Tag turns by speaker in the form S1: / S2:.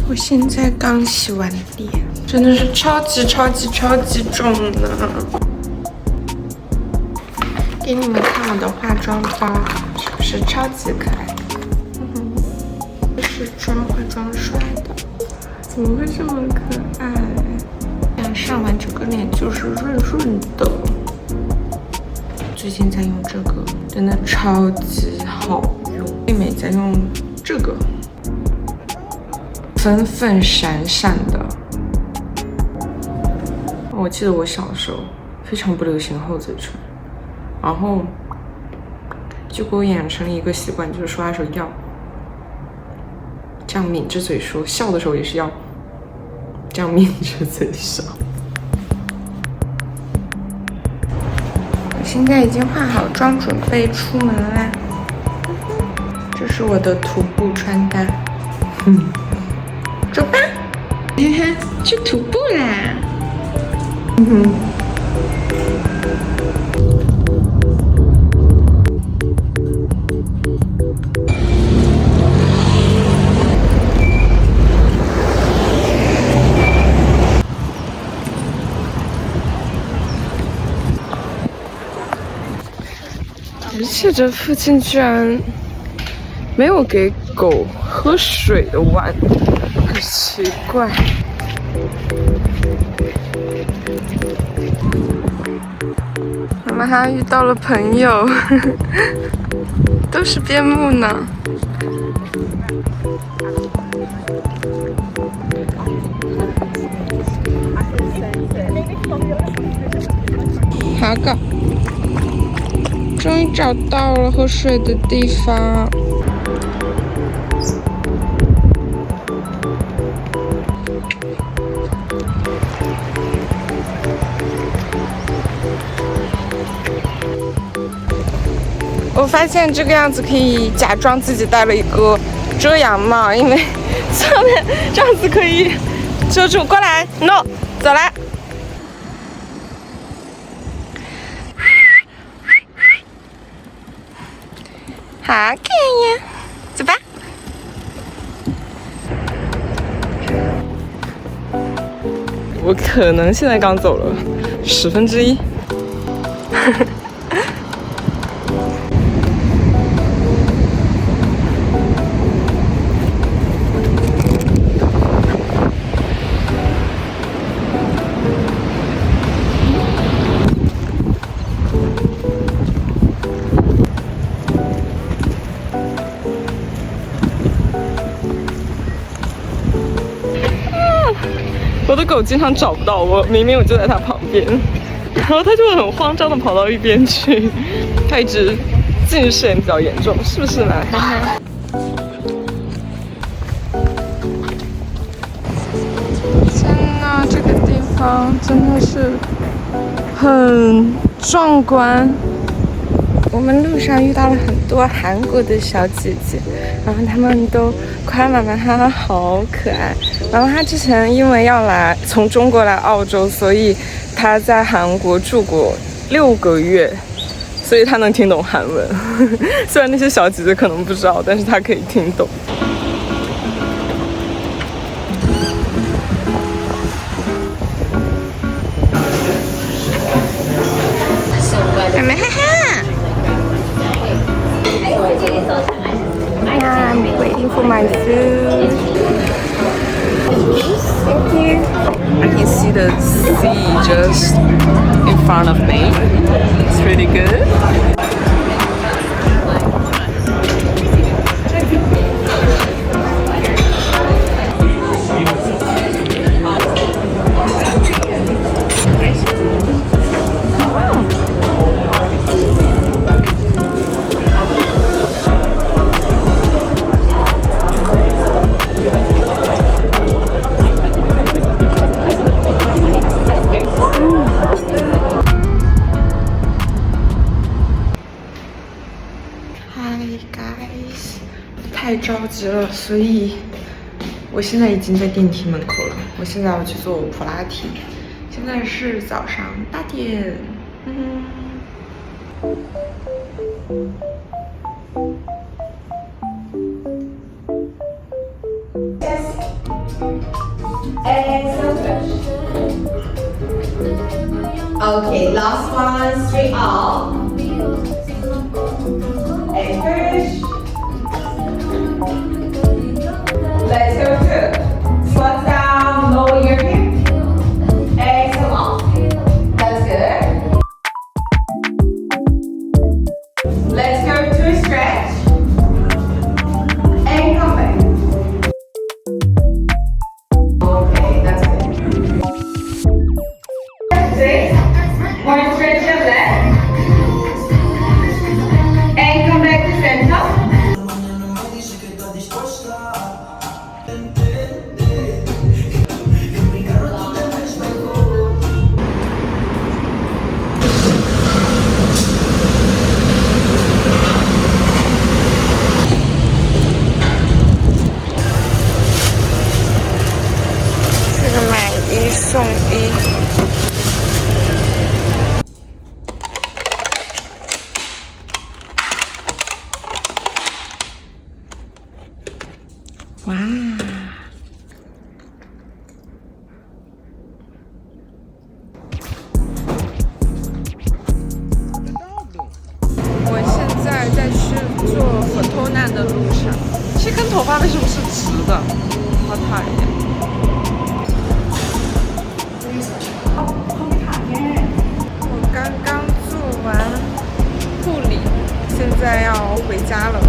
S1: 我现在刚洗完脸，真的是超级重呢。给你们看我的化妆包，是不是超级可爱？这是化妆刷的，怎么会这么可爱？这样上完整个脸就是润润的。最近在用这个，真的超级好用。妹妹在用这个，粉粉闪闪的。我记得我小时候非常不流行厚嘴唇，然后就给我养成了一个习惯，就是说话的时候要这样抿着嘴说，笑的时候也是要这样抿着嘴笑。我现在已经化好妆，准备出门啦。这是我的徒步穿搭，走吧，去徒步啦。而且这附近居然没有给狗喝水的碗，很奇怪。我们还遇到了朋友，都是边牧呢。好狗。终于找到了喝水的地方。我发现这个样子可以假装自己戴了一个遮阳帽，因为上面这样子可以遮住。过来 ，no， 走来。好可爱呀，走吧。我可能现在刚走了1/10。我的狗经常找不到我，明明我就在它旁边，然后它就会很慌张的跑到一边去。它一直近视眼比较严重，是不是呢？天哪，这个地方真的是很壮观。我们路上遇到了很多韩国的小姐姐，然后她们都夸妈妈她好可爱。然后她之前因为要从中国来澳洲，所以她在韩国住过6个月，所以她能听懂韩文。虽然那些小姐姐可能不知道，但是她可以听懂。妹妹哈哈。I'm waiting for my food. Thank you. I can see the sea just in front of me. It's pretty good. Guys， 太着急了，所以我现在已经在电梯门口了。我现在要去做普拉提，现在是早上8点。
S2: Exhale, stretch. Okay, last one, straight up. And push. Let's go through. Squat down, lower your hip. Exhale up. That's good. Let's go to a stretch. And come back. Okay, that's good. Six. One stretch your leg. And come back to center.
S1: 这个买一送一。哇！我现在在去做佛托纳的路上。这根头发为什么是直的？好讨厌！我刚刚做完护理，现在要回家了。